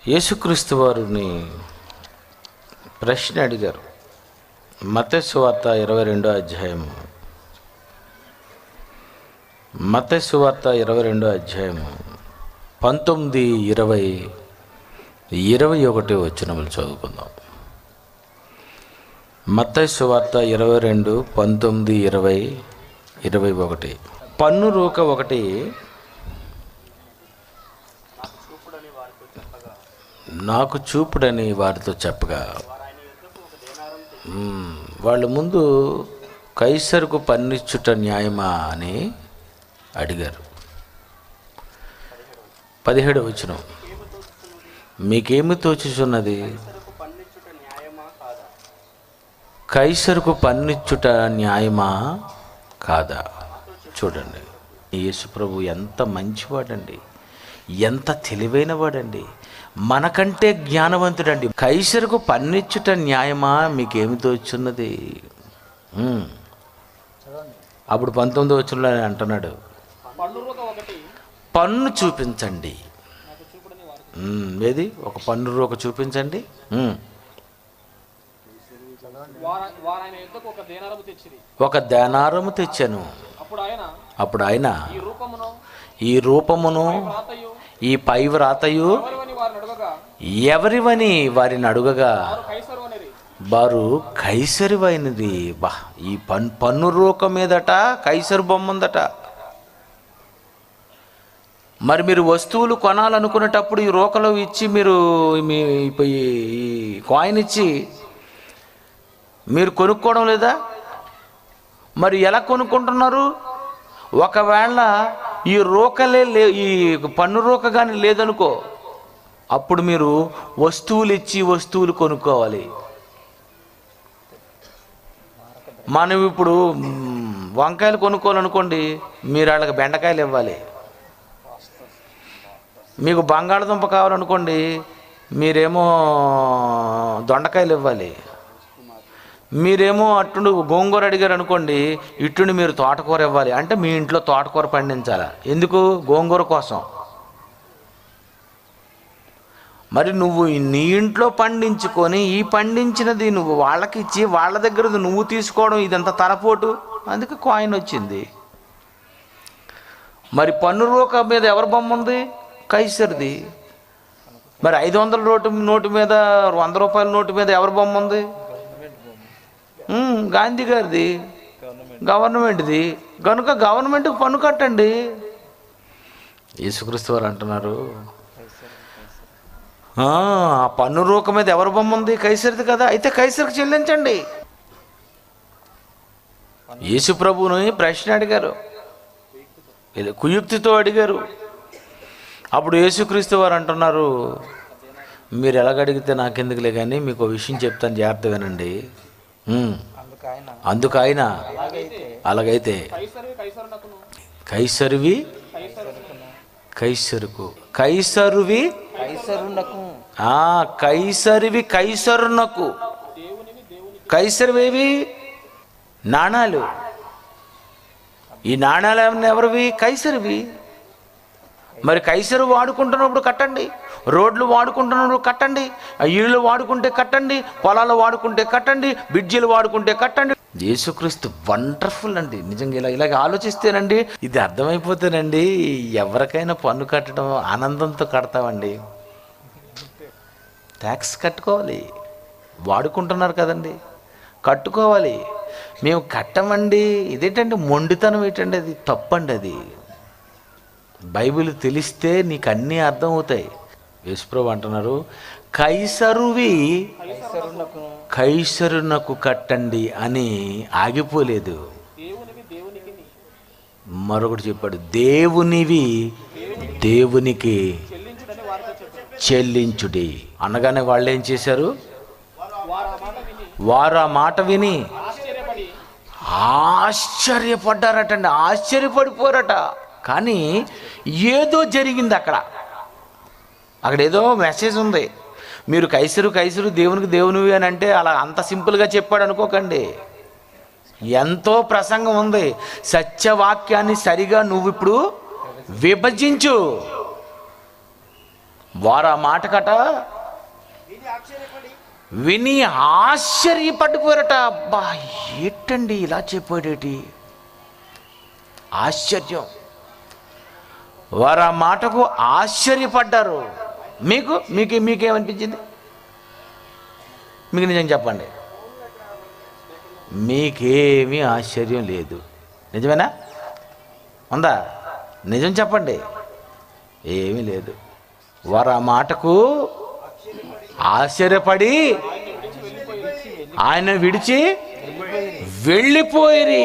యేసుక్రీస్తు వారిని ప్రశ్న అడిగారు. మత్తయి సువార్త 22వ అధ్యాయము. మత్తయి సువార్త 22వ అధ్యాయము 19, 20, 21 వచనములు చదువుకుందాం. మత్తయి సువార్త 22, 19, 20, 21. పన్ను రూక ఒకటి నాకు చూపుడని వారితో చెప్పగా వాళ్ళ ముందు కైసరుకు పన్నిచ్చుట న్యాయమా అని అడిగారు. 17వ వచనం, మీకేమి తోచుచున్నది? కైసరుకు పన్నిచ్చుట న్యాయమా కాదా? చూడండి, యేసుప్రభు ఎంత మంచివాడండి, ఎంత తెలివైన వాడండి, మనకంటే జ్ఞానవంతుడండి. కైసరుకు పన్నిచ్చుట న్యాయమా, మీకేమి తోచున్నది? అప్పుడు 19వ వచనంలో అంటున్నాడు, పన్ను చూపించండి. ఏది? ఒక పన్ను రూక చూపించండి. ఒక దేనారము తెచ్చాను. అప్పుడు ఆయన ఈ రూపమును ఈ పై వ్రాతయు ఎవరివని వారిని అడుగగా వారు కైసరివైనది. బా, ఈ పన్ను రూక మీదట కైసరు బొమ్మ ఉందట. మరి మీరు వస్తువులు కొనాలనుకునేటప్పుడు ఈ రూకలో ఇచ్చి మీరు ఈ కాయిన్ ఇచ్చి మీరు కొనుక్కోవడం లేదా? మరి ఎలా కొనుక్కుంటున్నారు? ఒకవేళ ఈ రూకలే ఈ పన్ను రూక కానీ లేదనుకో, అప్పుడు మీరు వస్తువులు ఇచ్చి వస్తువులు కొనుక్కోవాలి. మనం ఇప్పుడు వంకాయలు కొనుక్కోవాలనుకోండి, మీరు వాళ్ళకి బెండకాయలు ఇవ్వాలి. మీకు బంగాళదుంప కావాలనుకోండి, మీరేమో దొండకాయలు ఇవ్వాలి. మీరేమో అట్టుండి గోంగూర అడిగారు అనుకోండి, ఇట్టుండి మీరు తోటకూర ఇవ్వాలి. అంటే మీ ఇంట్లో తోటకూర పండించాలా? ఎందుకు? గోంగూర కోసం. మరి నువ్వు నీ ఇంట్లో పండించుకొని ఈ పండించినది నువ్వు వాళ్ళకి ఇచ్చి వాళ్ళ దగ్గర నువ్వు తీసుకోవడం ఇదంతా తలపోటు. అందుకే కాయిన్ వచ్చింది. మరి పన్ను రూక మీద ఎవరి బొమ్మ ఉంది? కైసరిది. మరి 500 నోటు మీద, 100 రూపాయల నోటు మీద ఎవరి బొమ్మ ఉంది? గాంధీ గారిది, గవర్నమెంట్ది. కనుక గవర్నమెంట్కి పన్ను కట్టండి. యేసుక్రీస్తు వారు అంటున్నారు, ఆ పన్ను రూక మీద ఎవరి బొమ్మ ఉంది? కైసరిది కదా, అయితే కైసరికి చెల్లించండి. యేసు ప్రభువుని ప్రశ్న అడిగారు, కుయుక్తితో అడిగారు. అప్పుడు యేసుక్రీస్తు వారు అంటున్నారు, మీరు ఎలాగడిగితే నాకెందుకులే కానీ మీకు విషయం చెప్తాను, జాగ్రత్త వినండి. అందుకు ఆయన అలాగైతే కైసరువి కైసరుకు, కైసరువి కైసరివి కైసరునకు. కైసరువేవి? నాణాలు. ఈ నాణాలు ఏమన్నా ఎవరివి? కైసరివి. మరి కైసరు వాడుకుంటున్నప్పుడు కట్టండి, రోడ్లు వాడుకుంటున్నప్పుడు కట్టండి, ఇళ్ళు వాడుకుంటే కట్టండి, పొలాలు వాడుకుంటే కట్టండి, బ్రిడ్జిలు వాడుకుంటే కట్టండి. యేసుక్రీస్తు వండర్ఫుల్ అండి. నిజంగా ఇలాగ ఆలోచిస్తేనండి, ఇది అర్థమైపోతేనండి, ఎవరికైనా పన్ను కట్టడం ఆనందంతో కడతామండి. ట్యాక్స్ కట్టుకోవాలి, వాడుకుంటున్నారు కదండి, కట్టుకోవాలి. మేము కట్టమండి. ఇదేంటండి మొండితనం? ఏంటండి అది? తప్పండి అది. బైబిల్ తెలిస్తే నీకు అన్నీ అర్థమవుతాయి. యేసుప్రభు అంటున్నారు, కైసరువి కైసరునకు కట్టండి అని ఆగిపోలేదు. మరొకటి చెప్పాడు, దేవునివి దేవునికి చెల్లించుడి అనగానే వాళ్ళు ఏం చేశారు? వారు ఆ మాట విని ఆశ్చర్యపడ్డారటండి, ఆశ్చర్యపడిపోరట. కానీ ఏదో జరిగింది అక్కడ ఏదో మెసేజ్ ఉంది. మీరు కైసరు దేవునికి దేవునివి అని అంటే అలా అంత సింపుల్గా చెప్పాడు అనుకోకండి. ఎంతో ప్రసంగం ఉంది. సత్యవాక్యాన్ని సరిగా నువ్వు ఇప్పుడు విభజించు. వారు ఆ మాటకట విని ఆశ్చర్యపడిపోయారట. అబ్బా, ఏంటండి ఇలా చెప్పాడేటి, ఆశ్చర్యం. వారు ఆ మాటకు ఆశ్చర్యపడ్డారు. మీకేమనిపించింది? మీకు నిజం చెప్పండి, మీకేమీ ఆశ్చర్యం లేదు. నిజమేనా? ఉందా? నిజం చెప్పండి. ఏమీ లేదు. వారు ఆ మాటకు ఆశ్చర్యపడి ఆయన విడిచి వెళ్ళిపోయి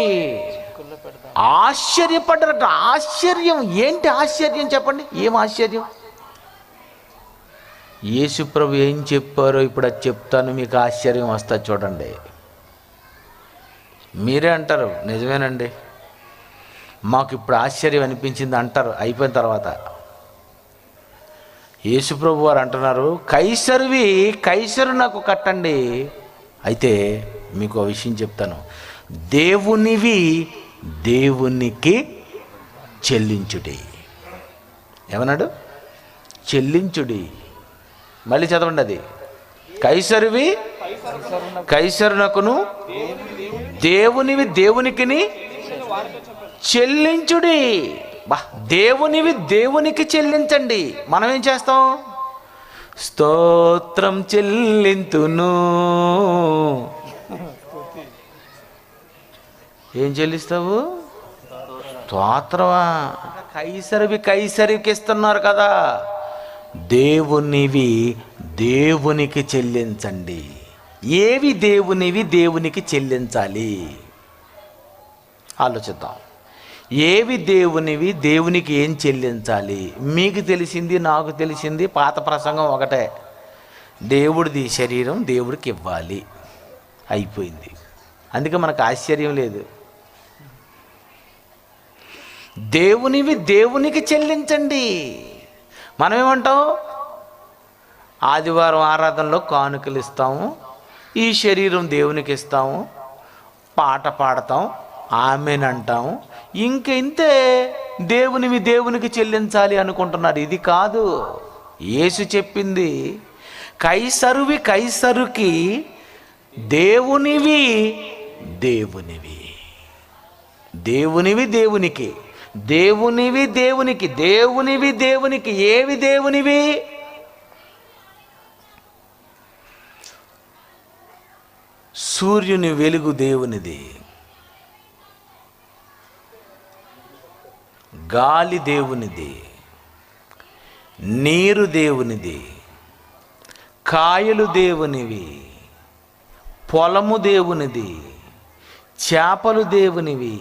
ఆశ్చర్యపడ్డారట. ఆశ్చర్యం ఏంటి? ఆశ్చర్యం చెప్పండి, ఏం ఆశ్చర్యం? యేసుప్రభు ఏం చెప్పారో ఇప్పుడు అది చెప్తాను, మీకు ఆశ్చర్యం వస్తుంది చూడండి. మీరే అంటారు, నిజమేనండి, మాకు ఇప్పుడు ఆశ్చర్యం అనిపించింది అంటారు అయిపోయిన తర్వాత. యేసుప్రభు వారు అంటున్నారు, కైసరువి కైసరు నాకు కట్టండి. అయితే మీకు ఒక విషయం చెప్తాను, దేవునివి దేవునికి చెల్లించుడి. ఏమన్నాడు? చెల్లించుడి. మళ్ళీ చదవండి, అది కైసరువి కైసరునకును దేవునివి దేవునికిని చెల్లించుడి. బా, దేవునివి దేవునికి చెల్లించండి. మనం ఏం చేస్తాం? స్తోత్రం చెల్లింతును. ఏం చెల్లిస్తావు? స్తోత్రమా? కైసరివి కైసరికి ఇస్తున్నారు కదా, దేవునివి దేవునికి చెల్లించండి. ఏవి దేవునివి దేవునికి చెల్లించాలి ఆలోచిద్దాం. ఏవి దేవునివి దేవునికి ఏం చెల్లించాలి? మీకు తెలిసింది, నాకు తెలిసింది, పాత ప్రసంగం ఒకటే, దేవుడిది శరీరం దేవుడికి ఇవ్వాలి, అయిపోయింది. అందుకే మనకు ఆశ్చర్యం లేదు. దేవునివి దేవునికి చెల్లించండి. మనం ఏమంటాం? ఆదివారం ఆరాధనలో కానుకలు ఇస్తాము, ఈ శరీరం దేవునికి ఇస్తాము, పాట పాడతాం, ఆమెన్ అంటాము, ఇంతే. దేవునివి దేవునికి చెల్లించాలి అనుకుంటున్నారు. ఇది కాదు యేసు చెప్పింది. కైసరువి కైసరుకి, దేవునివి దేవునివి. దేవునివి దేవునికి, దేవునివి దేవునికి, దేవునివి దేవునికి. ఏవి దేవునివి? సూర్యుని వెలుగు దేవునిది, గాలి దేవునిది, నీరు దేవునిది, కాయలు దేవునివి, పొలము దేవునిది, చేపలు దేవునివి,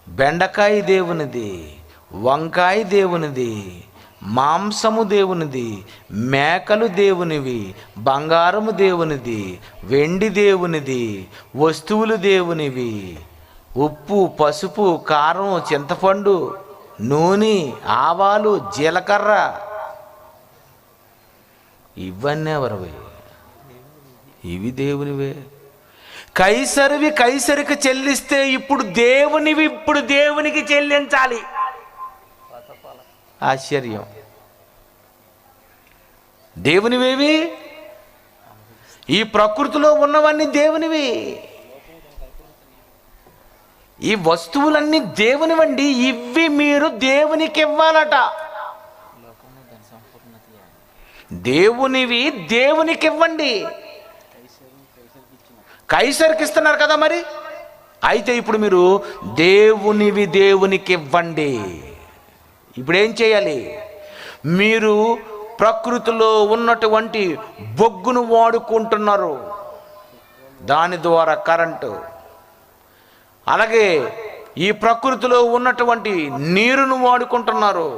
బెండకాయ దేవునిది, వంకాయ దేవునిది, మాంసము దేవునిది, మేకలు దేవునివి, బంగారము దేవునిది, వెండి దేవునిది, వస్తువులు దేవునివి, ఉప్పు, పసుపు, కారం, చింతపండు, నూనె, ఆవాలు, జీలకర్ర, ఇవన్నీ ఎవరివి? ఇవి దేవునివే. కైసరివి కైసరికి చెల్లిస్తే ఇప్పుడు దేవునివి ఇప్పుడు దేవునికి చెల్లించాలి. ఆశ్చర్యం. దేవునివేవి? ఈ ప్రకృతిలో ఉన్నవన్నీ దేవునివి. ఈ వస్తువులన్నీ దేవునివండి. ఇవి మీరు దేవునికి ఇవ్వాలట. దేవునివి దేవునికి ఇవ్వండి. కైసరికి ఇస్తున్నారు కదా మరి. అయితే ఇప్పుడు మీరు దేవునివి దేవునికి ఇవ్వండి. ఇప్పుడు ఏం చేయాలి? మీరు ప్రకృతిలో ఉన్నటువంటి బొగ్గును వాడుకుంటున్నారు, దాని ద్వారా కరెంటు. అలాగే ఈ ప్రకృతిలో ఉన్నటువంటి నీరును వాడుకుంటున్నారు.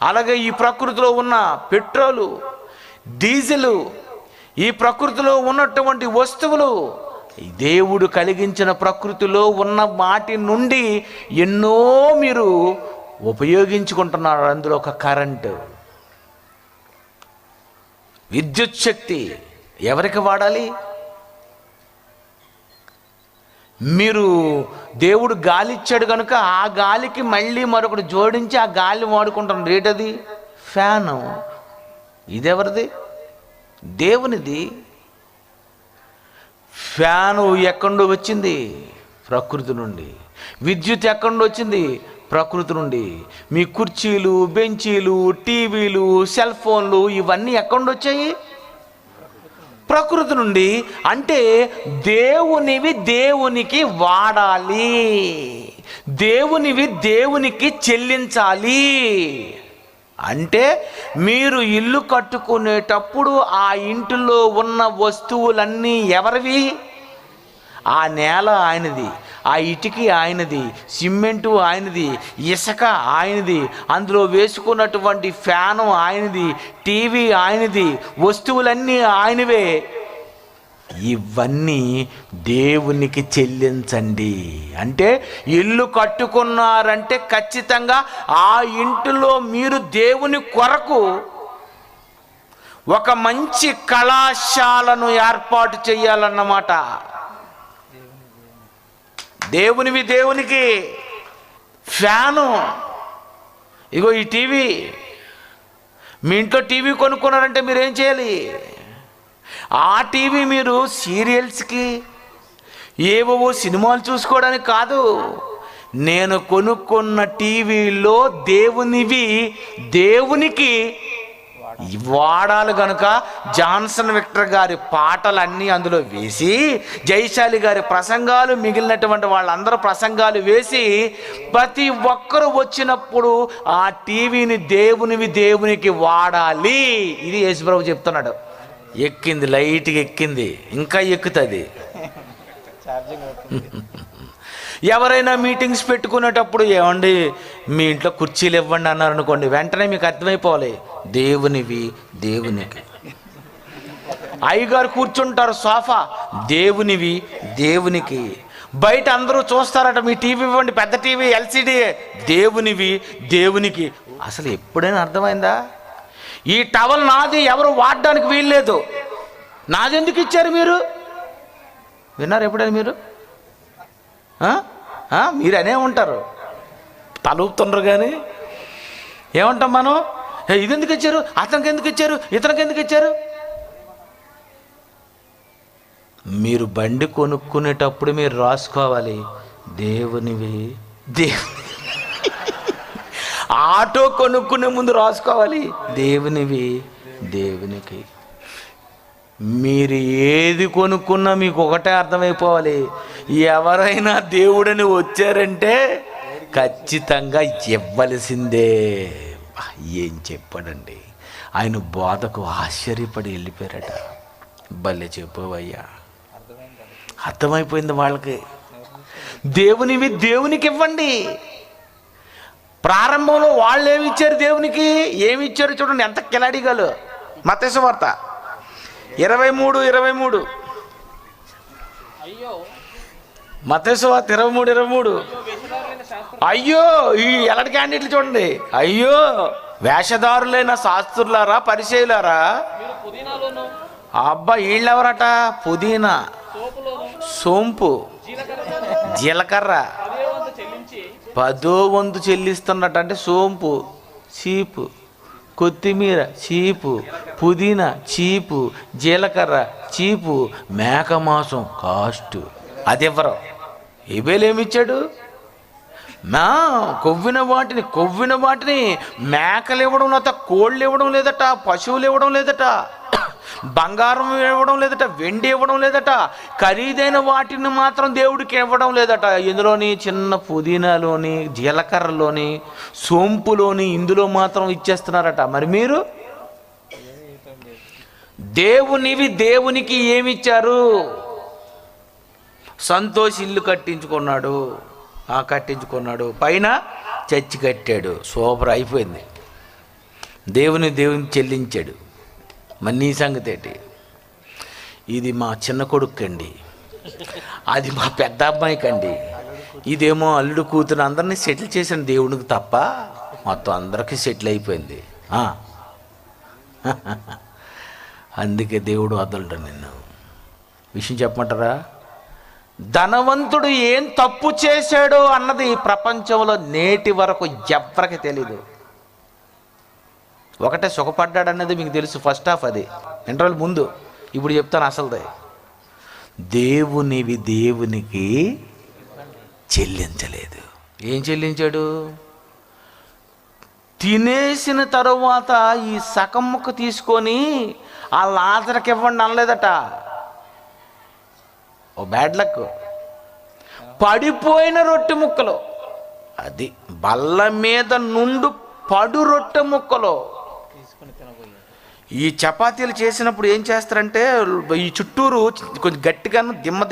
అలాగే ఈ ప్రకృతిలో ఉన్న పెట్రోలు, డీజిలు, ఈ ప్రకృతిలో ఉన్నటువంటి వస్తువులు, దేవుడు కలిగించిన ప్రకృతిలో ఉన్న వాటి నుండి ఎన్నో మీరు ఉపయోగించుకుంటున్నారు. అందులో ఒక కరెంటు, విద్యుత్ శక్తి ఎవరికి వాడాలి? మీరు దేవుడు గాలి ఇచ్చాడు కనుక ఆ గాలికి మళ్ళీ మరొకటి జోడించి ఆ గాలి వాడుకుంటాం. ఏంటది? ఫ్యాను. ఇదెవరిది? దేవునిది. ఫ్యాను ఎక్కడి వచ్చింది? ప్రకృతి నుండి. విద్యుత్ ఎక్కడి వచ్చింది? ప్రకృతి నుండి. మీ కుర్చీలు, బెంచీలు, టీవీలు, సెల్ ఫోన్లు ఇవన్నీ ఎక్కడి వచ్చాయి? ప్రకృతి నుండి. అంటే దేవునివి దేవునికి వాడాలి, దేవునివి దేవునికి చెల్లించాలి. అంటే మీరు ఇల్లు కట్టుకునేటప్పుడు ఆ ఇంటిలో ఉన్న వస్తువులన్నీ ఎవరివి? ఆ నేల ఆయనది, ఆ ఇటుకి ఆయనది, సిమెంటు ఆయనది, ఇసుక ఆయనది, అందులో వేసుకున్నటువంటి ఫ్యాను ఆయనది, టీవీ ఆయనది, వస్తువులన్నీ ఆయనవే. ఇవన్నీ దేవునికి చెల్లించండి. అంటే ఇల్లు కట్టుకున్నారంటే ఖచ్చితంగా ఆ ఇంటిలో మీరు దేవుని కొరకు ఒక మంచి కళాశాలను ఏర్పాటు చేయాలన్నమాట. దేవునివి దేవునికి. ఫ్యాను, ఇగో ఈ టీవీ. మీ ఇంట్లో టీవీ కొనుక్కున్నారంటే మీరు ఏం చేయాలి? ఆ టీవీ మీరు సీరియల్స్కి, ఏవో సినిమాలు చూసుకోవడానికి కాదు. నేను కొనుక్కున్న టీవీలో దేవునివి దేవునికి వాడాలి కనుక జాన్సన్ విక్టర్ గారి పాటలన్నీ అందులో వేసి, జైశాలి గారి ప్రసంగాలు, మిగిలినటువంటి వాళ్ళందరూ ప్రసంగాలు వేసి, ప్రతి ఒక్కరు వచ్చినప్పుడు ఆ టీవీని దేవునివి దేవునికి వాడాలి. ఇది యేసుప్రభు చెప్తున్నాడు. ఎక్కింది, లైట్గా ఎక్కింది, ఇంకా ఎక్కుతుంది. ఎవరైనా మీటింగ్స్ పెట్టుకునేటప్పుడు ఏమండి మీ ఇంట్లో కుర్చీలు ఇవ్వండి అన్నారు అనుకోండి, వెంటనే మీకు అర్థమైపోవాలి దేవునివి దేవునికి. అయ్యగారు కూర్చుంటారు సోఫా, దేవునివి దేవునికి. బయట అందరూ చూస్తారట, మీ టీవీ ఇవ్వండి, పెద్ద టీవీ, ఎల్సిడి, దేవునివి దేవునికి. అసలు ఎప్పుడైనా అర్థమైందా? ఈ టవల్ నాది, ఎవరు వాడడానికి వీల్లేదు, నాది ఎందుకు ఇచ్చారు మీరు? విన్నారు ఎప్పుడైనా మీరు? మీరు అనే ఉంటారు, తలూపుతుండ్రు. కానీ ఏమంటాం మనం? ఇది ఎందుకు ఇచ్చారు, అతనికి ఎందుకు ఇచ్చారు, ఇతనికి ఎందుకు ఇచ్చారు? మీరు బండి కొనుక్కునేటప్పుడు మీరు రాసుకోవాలి దేవునివి దేవుని. ఆటో కొనుక్కునే ముందు రాసుకోవాలి దేవునివి దేవునికి. మీరు ఏది కొనుక్కున్నా మీకు ఒకటే అర్థమైపోవాలి, ఎవరైనా దేవుడని వచ్చారంటే ఖచ్చితంగా ఇవ్వవలసిందే. ఏం చెప్పాడండి ఆయన, బోధకు ఆశ్చర్యపడి వెళ్ళిపోయారట. భలే చెప్పవయ్యా, అర్థమైపోయింది వాళ్ళకి. దేవునివి దేవునికి ఇవ్వండి. ప్రారంభంలో వాళ్ళు ఏమి ఇచ్చారు దేవునికి? ఏమి ఇచ్చారు చూడండి, ఎంత కిలాడిగాలు. మత్తయి సువార్త 23:23. మత్తయి సువార్త 23:23. అయ్యో ఈ ఎలాంటి క్యాండిడేట్లు చూడండి. అయ్యో వేషధారులైన శాస్త్రులారా, పరిచయులారా. అబ్బా వీళ్ళెవరట? పుదీనా, సోంపు, జీలకర్ర 10వ వంతు చెల్లిస్తున్నట్టు. అంటే సోంపు చీపు, కొత్తిమీర చీపు, పుదీనా చీపు, జీలకర్ర చీపు, మేక మాంసం కాస్ట్. అది ఇవ్వరు. ఏబేలు ఏమిచ్చాడు? కొవ్విన వాటిని మేకలు ఇవ్వడం లేదట, కోళ్ళు ఇవ్వడం లేదట, పశువులు ఇవ్వడం లేదట, బంగారం ఇవ్వడం లేదట, వెండి ఇవ్వడం లేదట, ఖరీదైన వాటిని మాత్రం దేవుడికి ఇవ్వడం లేదట. ఇందులోని చిన్న పుదీనాలోని, జీలకర్రలోని, సోంపులోని, ఇందులో మాత్రం ఇచ్చేస్తున్నారట. మరి మీరు దేవునివి దేవునికి ఏమిచ్చారు? సంతోష్ ఇల్లు కట్టించుకున్నాడు, పైన చర్చి కట్టాడు, సూపర్ అయిపోయింది. దేవునికి చెల్లించాడు. మరి నీ సంగతి ఏంటి? ఇది మా చిన్న కొడుకండి, అది మా పెద్ద అబ్బాయికండి, ఇదేమో అల్లుడు కూతురు. అందరినీ సెటిల్ చేసిన దేవునికి తప్ప మొత్తం అందరికీ సెటిల్ అయిపోయింది. అందుకే దేవుడు వదలడు నిన్ను. విషయం చెప్పమంటారా? ధనవంతుడు ఏం తప్పు చేశాడో అన్నది ప్రపంచంలో నేటి వరకు ఎవ్వరికి తెలీదు. ఒకటే సుఖపడ్డాడు అన్నది మీకు తెలుసు, ఫస్ట్ హాఫ్ అది ఇంటర్వెల్ ముందు. ఇప్పుడు చెప్తాను అసలుదే. దేవునివి దేవునికి చెల్లించలేదు. ఏం చెల్లించాడు? తినేసిన తరువాత ఈ సగం ముక్క తీసుకొని ఆ లాజరుకి ఇవ్వండి అనలేదట. ఓ బ్యాడ్ లక్. పడిపోయిన రొట్టె ముక్కలు, అది బల్ల మీద నుండు పడు రొట్టె ముక్కలు. ఈ చపాతీలు చేసినప్పుడు ఏం చేస్తారంటే ఈ చుట్టూరు కొంచెం గట్టిగా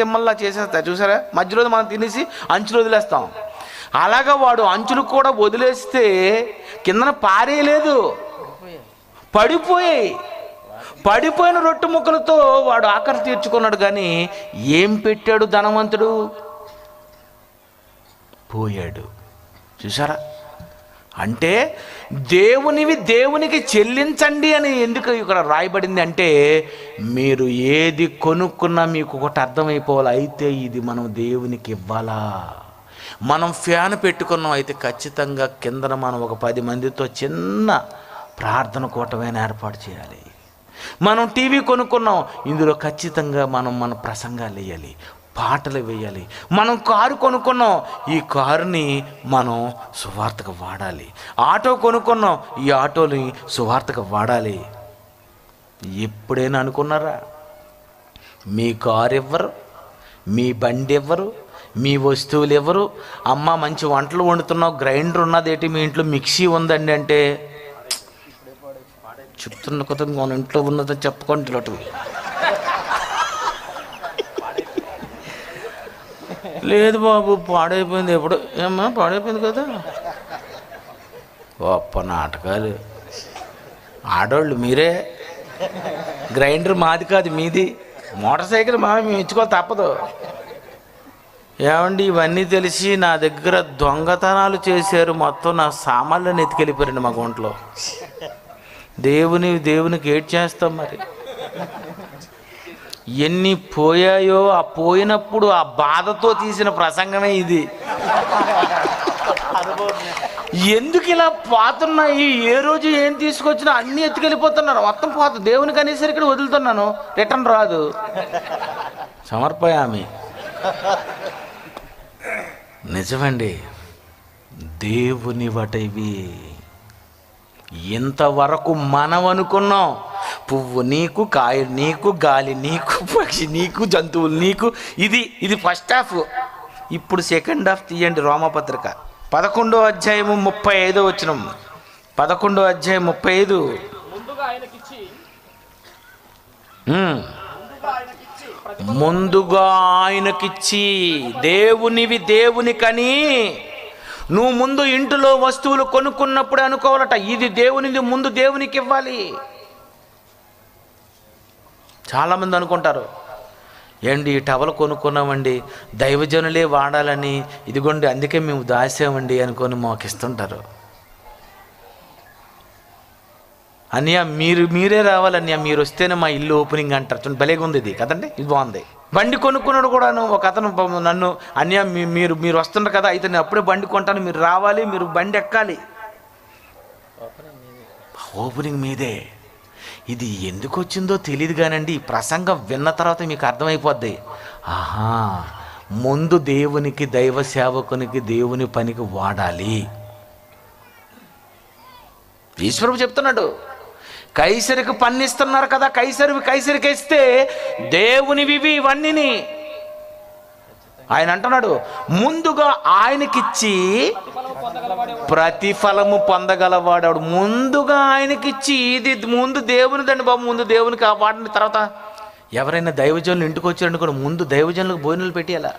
దిమ్మల్లా చేసేస్తారు చూసారా, మధ్యలో మనం తినేసి అంచులు వదిలేస్తాం. అలాగా వాడు అంచులు కూడా వదిలేస్తే కిందన పారేయలేదు, పడిపోయిన రొట్టె ముక్కలతో వాడు ఆకలి తీర్చుకున్నాడు. కానీ ఏం పెట్టాడు ధనవంతుడు? పోయాడు. చూసారా? అంటే దేవునివి దేవునికి చెల్లించండి అని ఎందుకు ఇక్కడ రాయబడింది అంటే, మీరు ఏది కొనుక్కున్నా మీకు ఒకటి అర్థమైపోవాలి, అయితే ఇది మనం దేవునికి ఇవ్వాలా. మనం ఫ్యాన్ పెట్టుకున్నాం అయితే ఖచ్చితంగా కిందన మనం ఒక 10 మందితో చిన్న ప్రార్థన కూటమైనా ఏర్పాటు చేయాలి. మనం టీవీ కొనుక్కున్నాం, ఇందులో ఖచ్చితంగా మన ప్రసంగాలు వేయాలి, పాటలు వేయాలి. మనం కారు కొనుక్కున్నాం, ఈ కారుని మనం సువార్తకు వాడాలి. ఆటో కొనుక్కున్నాం, ఈ ఆటోని సువార్తకు వాడాలి. ఎప్పుడైనా అనుకున్నారా మీ కారు ఎవ్వరు, మీ బండి ఎవ్వరు, మీ వస్తువులు ఎవరు? అమ్మ మంచి వంటలు వండుతున్నావు, గ్రైండర్ ఉన్నదేంటి, మీ ఇంట్లో మిక్సీ ఉందండి అంటే చెప్తున్న కొత్త మన ఇంట్లో ఉన్నదని చెప్పుకుంటున్నట్టు. లేదు బాబు పాడైపోయింది. ఎప్పుడు ఏమ్మా పాడైపోయింది కదా. గొప్ప నాటకాలు. ఆడవాళ్ళు మీరే, గ్రైండర్ మాది కాదు మీది, మోటార్ సైకిల్ మేము ఇచ్చుకోవాలి తప్పదు. ఏమండి ఇవన్నీ తెలిసి నా దగ్గర దొంగతనాలు చేశారు, మొత్తం నా సామాన్లను ఎత్తుకెళ్ళిపోయారండి మా గుంట్లో. దేవునికి ఏడ్ చేస్తాం మరి. ఎన్ని పోయాయో, ఆ పోయినప్పుడు ఆ బాధతో తీసిన ప్రసంగమే ఇది. ఎందుకు ఇలా పోతున్నాయి? ఏ రోజు ఏం తీసుకొచ్చినా అన్నీ ఎత్తుకెళ్ళిపోతున్నారు, మొత్తం పోతుంది. దేవునికి అనేసరికి ఇక్కడ వదులుతున్నాను, రిటర్న్ రాదు. సమర్పయామి. నిజమండి, దేవుని వటవి. ఇంతవరకు మనం అనుకున్నాం పువ్వు నీకు, కాయ నీకు, గాలి నీకు, పక్షి నీకు, జంతువులు నీకు. ఇది ఫస్ట్ హాఫ్. ఇప్పుడు సెకండ్ హాఫ్ తీయండి. రోమపత్రిక 11వ అధ్యాయము 35వ వచనం. 11వ అధ్యాయం 35. ముందుగా ఆయనకిచ్చి, దేవునివి దేవునికని నువ్వు ముందు ఇంటిలో వస్తువులు కొనుక్కున్నప్పుడు అనుకోవాలట, ఇది దేవునిది, ముందు దేవునికి ఇవ్వాలి. చాలామంది అనుకుంటారు, ఏండి ఈ టవల్ కొనుక్కున్నామండి దైవజనులే వాడాలని, ఇదిగోండి అందుకే మేము దాసామండి అనుకొని మాకిస్తుంటారు. అన్నయ్య మీరే రావాలి అన్నయ్య, మీరు వస్తేనే మా ఇల్లు ఓపెనింగ్ అంటారు. చూడండి భలేగా ఉంది ఇది కదండి, ఇది బాగుంది. బండి కొనుక్కున్నాడు కూడాను. ఒక అతను నన్ను, అన్నయ్య మీరు వస్తున్నారు కదా, అయితే నేను అప్పుడే బండి కొంటాను, మీరు రావాలి, మీరు బండి ఎక్కాలి. ఓపెనింగ్ మీదే. ఇది ఎందుకు వచ్చిందో తెలియదు కానండి, ఈ ప్రసంగం విన్న తర్వాత మీకు అర్థమైపోద్ది. ఆహా, ముందు దేవునికి, దైవ సేవకునికి, దేవుని పనికి వాడాలి. ఈశ్వరుడు చెప్తున్నాడు, కైసరికి పన్నిస్తున్నారు కదా, కైసరికి ఇస్తే దేవునివి ఇవన్నీ. ఆయన అంటున్నాడు, ముందుగా ఆయనకిచ్చి ప్రతిఫలము పొందగలవాడు. ముందుగా ఆయనకిచ్చి, ఇది ముందు దేవునిదండి బాబు, ముందు దేవునికి వాడిన తర్వాత ఎవరైనా దైవజనులు ఇంటికి వచ్చారండి కూడా ముందు దైవజనులకు భోజనాలు పెట్టేయాలా.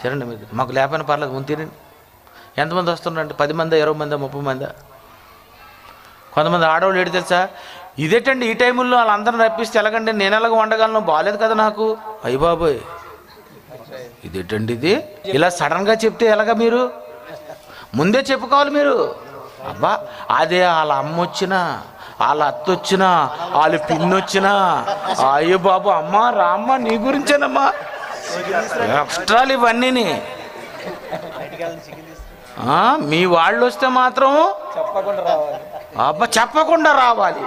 తినండి, మీరు మాకు లేకపోయినా పర్లేదు, ముందు తినండి. ఎంతమంది వస్తున్నారండి? 10 మందా, 20 మందా, 30 మందా? కొంతమంది ఆడవాళ్ళు ఏంటి తెలుసా, ఇదేటండి ఈ టైముల్లో వాళ్ళందరిని రప్పిస్తే ఎలాగండి, నేను ఎలాగ వండగలను, బాగాలేదు కదా నాకు. అయ్య బాబోయ్, ఇదేటండి ఇది, ఇలా సడన్గా చెప్తే ఎలాగా? మీరు ముందే చెప్పుకోవాలి మీరు. అబ్బా, అదే వాళ్ళ అమ్మ వచ్చినా, వాళ్ళ అత్త వచ్చినా, వాళ్ళ పిన్ని వచ్చినా, అయ్యో బాబు, అమ్మ రామ్మ నీ గురించేనమ్మా, ఎక్స్ట్రాలు ఇవన్నీ. మీ వాళ్ళు వస్తే మాత్రం చెప్పకుండా రావాలి,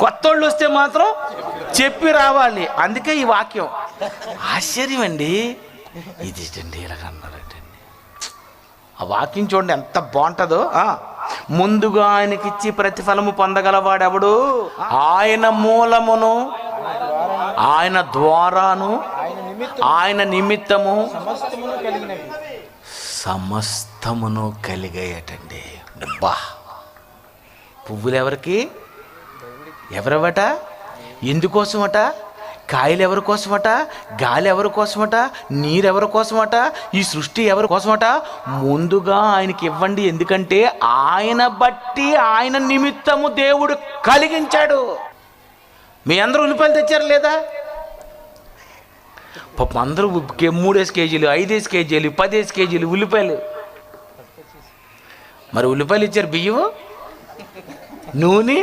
కొత్త వాళ్ళు వస్తే మాత్రం చెప్పి రావాలి. అందుకే ఈ వాక్యం ఆశ్చర్యం అండి. ఇది అండి ఇలాగన్నారండి. ఆ వాక్యం చూడండి ఎంత బాగుంటుందో. ముందుగా ఆయనకిచ్చి ప్రతిఫలము పొందగలవాడెవడు? ఆయన మూలమును, ఆయన ద్వారాను, ఆయన నిమిత్తము సమస్తమును కలిగాయటండి. బా, పువ్వులు ఎవరికి? ఎవరెవట? ఎందుకోసమట? కాయలు ఎవరి కోసమట? గాలి ఎవరి కోసమట? నీరు ఎవరి కోసమట? ఈ సృష్టి ఎవరి కోసమట? ముందుగా ఆయనకి ఇవ్వండి. ఎందుకంటే ఆయన బట్టి, ఆయన నిమిత్తము దేవుడు కలిగించాడు. మీ అందరూ ఉల్లిపాయలు తెచ్చారు లేదా? పాపం అందరూ 3 కేజీలు, 5 కేజీలు, 10 కేజీలు ఉల్లిపాయలు. మరి ఉల్లిపాయలు ఇచ్చారు, బియ్యం, నూనె.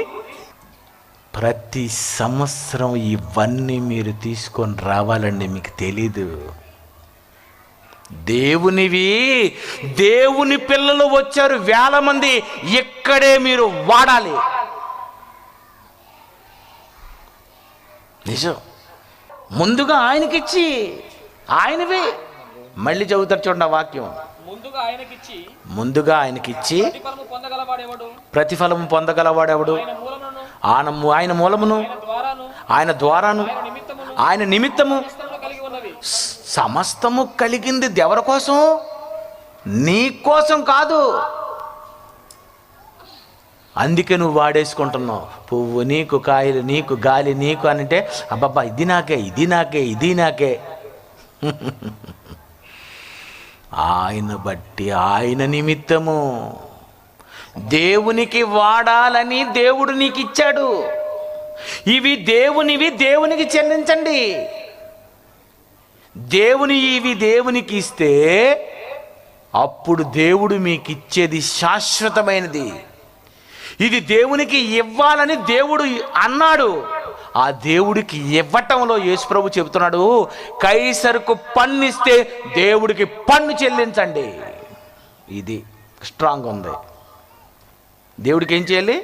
ప్రతి సంవత్సరం ఇవన్నీ మీరు తీసుకొని రావాలండి. మీకు తెలీదు. దేవునివి, దేవుని పిల్లలు వచ్చారు వేల మంది. ఇక్కడే మీరు వాడాలి. నిజం. ముందుగా ఆయనకిచ్చి, ఆయనవే. మళ్ళీ చదువుతారు చూడండి ఆ వాక్యం. ముందుగా ఆయనకిచ్చి ప్రతిఫలము పొందగలవాడెవడు? ఆయన మూలమును, ఆయన ద్వారాను, ఆయన నిమిత్తము సమస్తము కలిగింది. ఎవరి కోసం? నీ కోసం కాదు. అందుకే నువ్వు వాడేసుకుంటున్నావు. పువ్వు నీకు, కాయలు నీకు, గాలి నీకు అంటే అబ్బబ్బా ఇది నాకే, ఇది నాకే, ఇది నాకే. ఆయన బట్టి, ఆయన నిమిత్తము దేవునికి వాడాలని దేవుడు నీకు ఇచ్చాడు. ఇవి దేవునివి, దేవునికి చెల్లించండి. ఇవి దేవునికి ఇస్తే అప్పుడు దేవుడు మీకు ఇచ్చేది శాశ్వతమైనది. ఇది దేవునికి ఇవ్వాలని దేవుడు అన్నాడు. ఆ దేవుడికి ఇవ్వటంలో యేసుప్రభు చెబుతున్నాడు, కైసరుకు పన్ను ఇస్తే దేవుడికి పన్ను చెల్లించండి. ఇది స్ట్రాంగ్ ఉంది. దేవుడికి ఏం చేయాలి?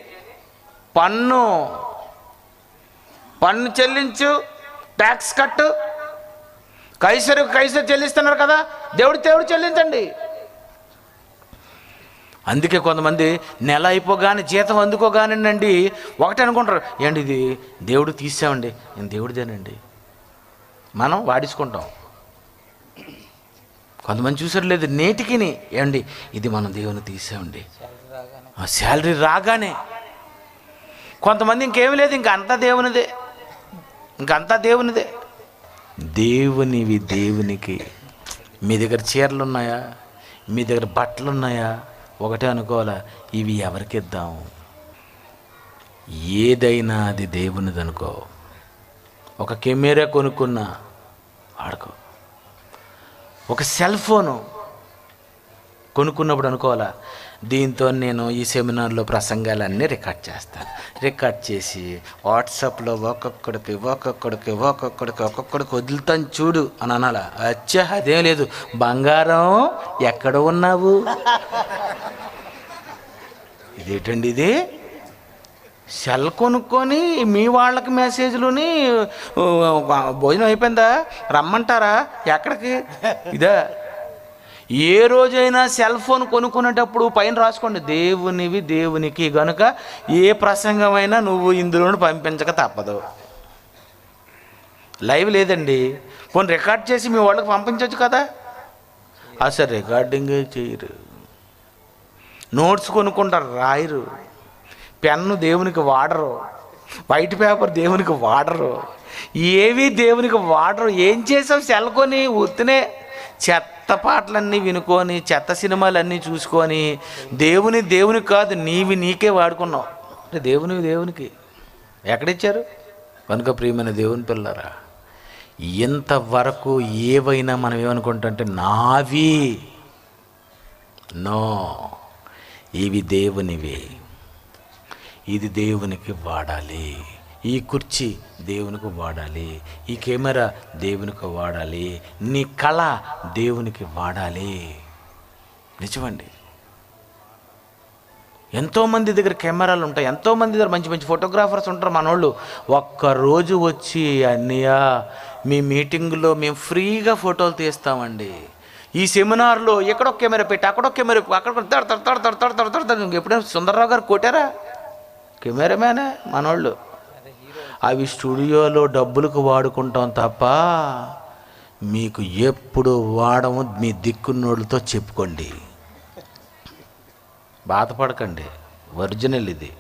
పన్ను చెల్లించు, ట్యాక్స్ కట్టు. కైసరుకు కైసరు చెల్లిస్తున్నారు కదా, దేవుడు చెల్లించండి. అందుకే కొంతమంది నెల అయిపోగానే, జీతం అందుకోగానండి ఒకటే అనుకుంటారు, ఏంటి ఇది దేవుడు తీసామండి, నేను దేవుడిదేనండి. మనం వాడించుకుంటాం. కొంతమంది చూసారు లేదు, నేటికిని ఏమండి ఇది మనం దేవుని తీసామండి, శాలరీ రాగానే. కొంతమంది ఇంకేమీ లేదు, ఇంకంతా దేవునిదే, దేవునివి దేవునికి. మీ దగ్గర చీరలు ఉన్నాయా? మీ దగ్గర బట్టలు ఉన్నాయా? ఒకటే అనుకోవాలా, ఇవి ఎవరికి ఇద్దాం? ఏదైనా అది దేవునిది అనుకో. ఒక కెమెరా కొనుక్కున్నా వాడుకో. ఒక సెల్ ఫోను కొనుక్కున్నప్పుడు అనుకోవాలా, దీంతో నేను ఈ సెమినార్లో ప్రసంగాలన్నీ రికార్డ్ చేస్తాను. రికార్డ్ చేసి వాట్సాప్లో ఒక్కొక్కడికి వదులుతాను చూడు అని అనాలా? అచ్చా అదేం లేదు, బంగారం ఎక్కడ ఉన్నావు? ఇదేంటండి ఇది? సెల్ కొనుక్కొని మీ వాళ్ళకి మెసేజ్లుని భోజనం అయిపోయిందా రమ్మంటారా ఎక్కడికి? ఇదా? ఏ రోజైనా సెల్ ఫోన్ కొనుక్కునేటప్పుడు పైన రాసుకోండి, దేవునివి దేవునికి గనుక ఏ ప్రసంగమైనా నువ్వు ఇందులోనే పంపించక తప్పదు. లైవ్ లేదండి, పోనీ రికార్డ్ చేసి మీ వాళ్ళకి పంపించవచ్చు కదా. అసలు రికార్డింగే చేయరు. నోట్స్ కొనుక్కుంటారు, రాయరు. పెన్ను దేవునికి వాడరు, వైట్ పేపర్ దేవునికి వాడరు, ఏవి దేవునికి వాడరు. ఏం చేసావు? సెల్ కొని ఉత్తినే చెత్త పాటలన్నీ వినుకొని, చెత్త సినిమాలన్నీ చూసుకొని, దేవునికి కాదు, నీకే వాడుకున్నావు. అంటే దేవునికి ఎక్కడిచ్చారు? కనుక ప్రియమైన దేవుని పిల్లరా, ఇంతవరకు ఏవైనా మనం ఏమనుకుంటుంటే నావి, నో, ఇవి దేవునివి, ఇది దేవునికి వాడాలి. ఈ కుర్చీ దేవునికి వాడాలి, ఈ కెమెరా దేవునికి వాడాలి, నీ కళ దేవునికి వాడాలి. నిజమండి. ఎంతోమంది దగ్గర కెమెరాలు ఉంటాయి, ఎంతోమంది దగ్గర మంచి మంచి ఫోటోగ్రాఫర్స్ ఉంటారు. మనోళ్ళు ఒక్కరోజు వచ్చి అన్నయ్య మీ మీటింగ్లో మేము ఫ్రీగా ఫోటోలు తీస్తామండి, ఈ సెమినార్లో ఎక్కడో కెమెరా పెట్టి అక్కడో కెమెరా అక్కడ ఎప్పుడైనా సుందర్రావు గారు కొట్టారా? కెమెరామ్యానే మనోళ్ళు. అవి స్టూడియోలో డబ్బులకు వాడుకుంటాం తప్ప మీకు ఎప్పుడు వాడము. మీ దిక్కున్నోళ్ళతో చెప్పుకోండి, బాధపడకండి. ఒరిజినల్ ఇది,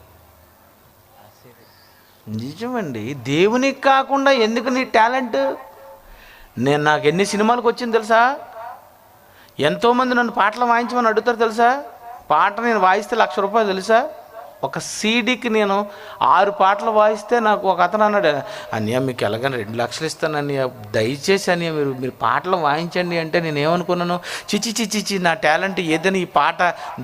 నిజమండి. దేవునికి కాకుండా ఎందుకు నీ టాలెంట్? నాకు ఎన్ని సినిమాలకు వచ్చింది తెలుసా? ఎంతోమంది నన్ను పాటలు వాయించమని అడుగుతారు తెలుసా? పాట నేను వాయిస్తే ₹1,00,000 తెలుసా? ఒక సీడీకి నేను 6 పాటలు వాయిస్తే నాకు ఒక అతను అన్నాడు, అన్నయ్య మీకు ఎలాగైనా 2 లక్షలు ఇస్తాను అన్నయ్య, దయచేసి అన్నయ్య మీరు పాటలు వాయించండి అంటే నేను ఏమనుకున్నాను, చిచి నా టాలెంట్ ఏదైనా ఈ పాట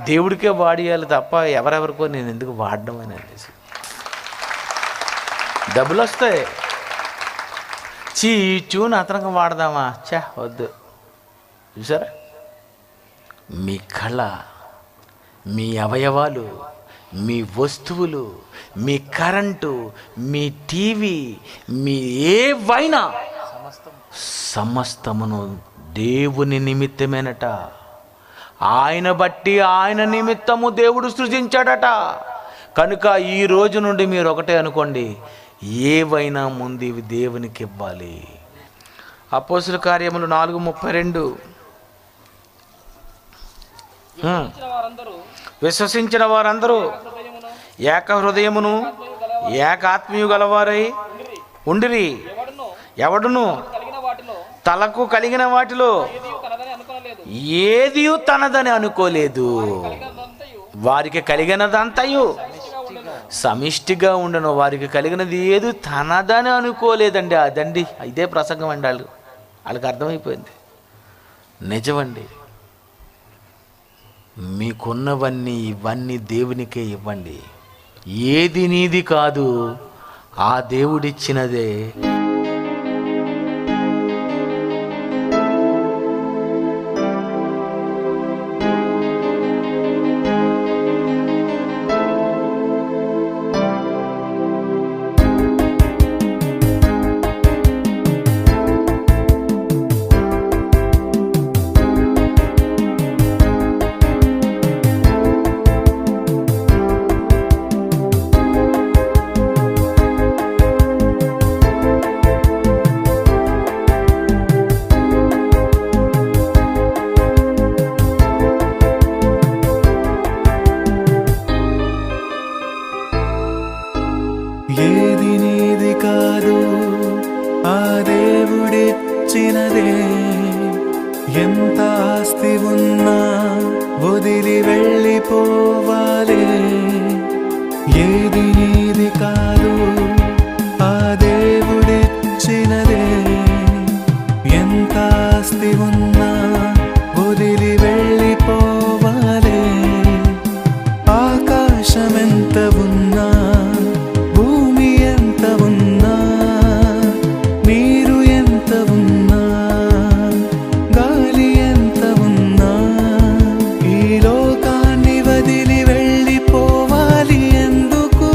దేవుడికే వాడియాలి తప్ప ఎవరెవరికో నేను ఎందుకు వాడడం అని అనేసి. డబ్బులు వస్తాయి, చూని అతనికి వాడదామా? వద్దు. చూసారా, మీ కళ, మీ అవయవాలు, మీ వస్తువులు, మీ కరెంటు, మీ టీవీ, మీ ఏవైనా సమస్తమును దేవుని నిమిత్తమేనట. ఆయన బట్టి ఆయన నిమిత్తము దేవుడు సృజించాడట. కనుక ఈ రోజు నుండి మీరు ఒకటే అనుకోండి, ఏవైనా ముందు ఇవి దేవునికి ఇవ్వాలి. అపోస్తుల కార్యములు 4:32. విశ్వసించిన వారందరూ ఏక హృదయమును ఏకాత్మీయు గలవారై ఉండిరి. ఎవడును తలకు కలిగిన వాటిలో ఏది తనదని అనుకోలేదు. వారికి కలిగినదంతయు సమిష్టిగా ఉండను. వారికి కలిగినది ఏది తనదని అనుకోలేదండి. అదండి, ఇదే ప్రసంగం అండి. వాళ్ళకి అర్థమైపోయింది. నిజమండి. మీకున్నవన్నీ ఇవన్నీ దేవునికే ఇవ్వండి. ఏది నీది కాదు, ఆ దేవుడిచ్చినదే. ఏది నీది కాదు, ఆ దేవుడిచ్చినదే. ఎంత ఆస్తి ఉన్నా వదిలి వెళ్ళిపోవాలి. ఏది నీది కాదు, ఆ దేవుడిచ్చినదే. ఎంత ఆస్తి ఉన్నా వదిలి వెళ్ళిపోవాలి. ఆకాశం ఎంత ఉన్నా, భూమి ఎంత ఉన్నా, నీరు ఎంత ఉన్నా, గాలి ఎంత ఉన్నా, ఈ లోకాన్ని వదిలి వెళ్ళిపోవాలి. ఎందుకు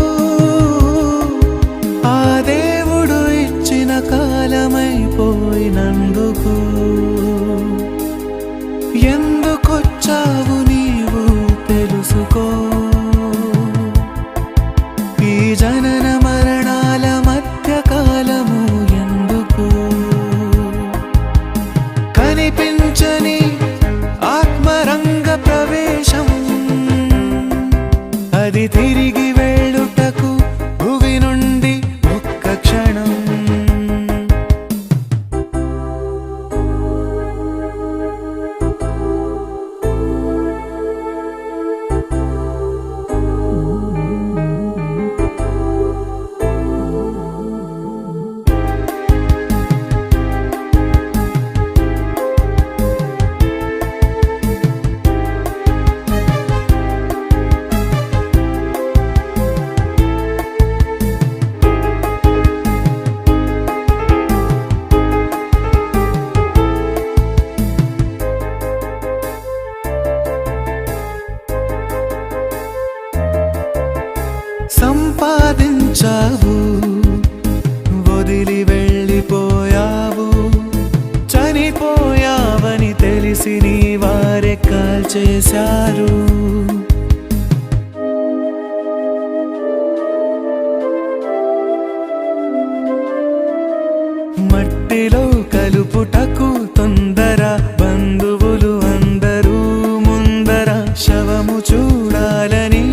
సంపాదించావు, వదిలి వెళ్ళిపోయావు. చనిపోయావని తెలిసి నీ వారే కాల్చేశారు. మట్టిలో కలుపుటకు తొందర, బంధువులు అందరూ ముందర. శవము చూడాలని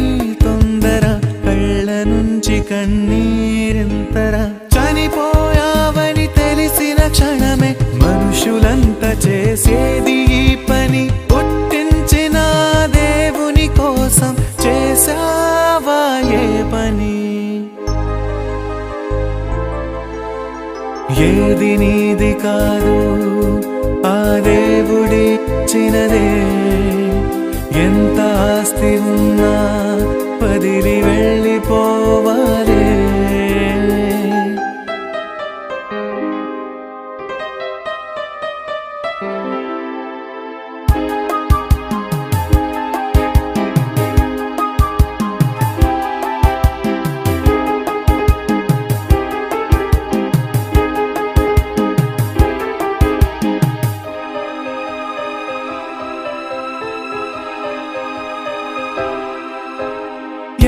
తొందర, కళ్ళ నుంచి కన్నీరింతర. చనిపోయావని తెలిసిన క్షణమే మనుషులంతా చేసేది ఈ పని. పుట్టించిన దేవుని కోసం చేసావా ఏ పని? ఏది నీది కాదు, ఆ దేవుడిచ్చినదే. ఎంత ఆస్తి ఉన్నా వదిలి వెళ్ళిపోవాలే.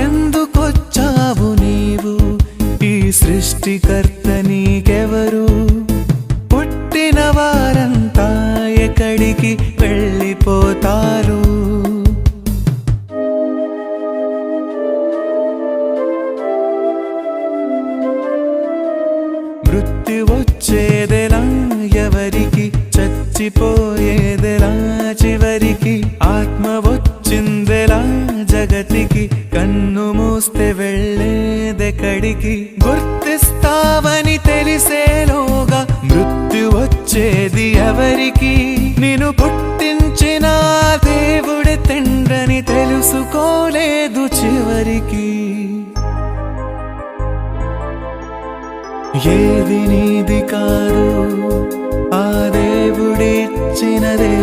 ఎందుకొచ్చావు నీవు, ఈ సృష్టికర్త నీకెవరు? పుట్టిన వారంతా ఎక్కడికి వెళ్ళిపోతారు? మృత్యు వచ్చేదెలా ఎవరికి, చచ్చిపోయేదెలా చివరికి? ఆత్మ వచ్చిందెలా జగతికి, కన్ను మూస్తే వెళ్ళేదెక్కడికి? గుర్తిస్తావని తెలిసేలోగా మృత్యు వచ్చేది ఎవరికి? నిన్ను పుట్టించిన దేవుడి తండ్రిని తెలుసుకోలేదు చివరికి. ఏది నీది కాదు, ఆ దేవుడిచ్చినదే.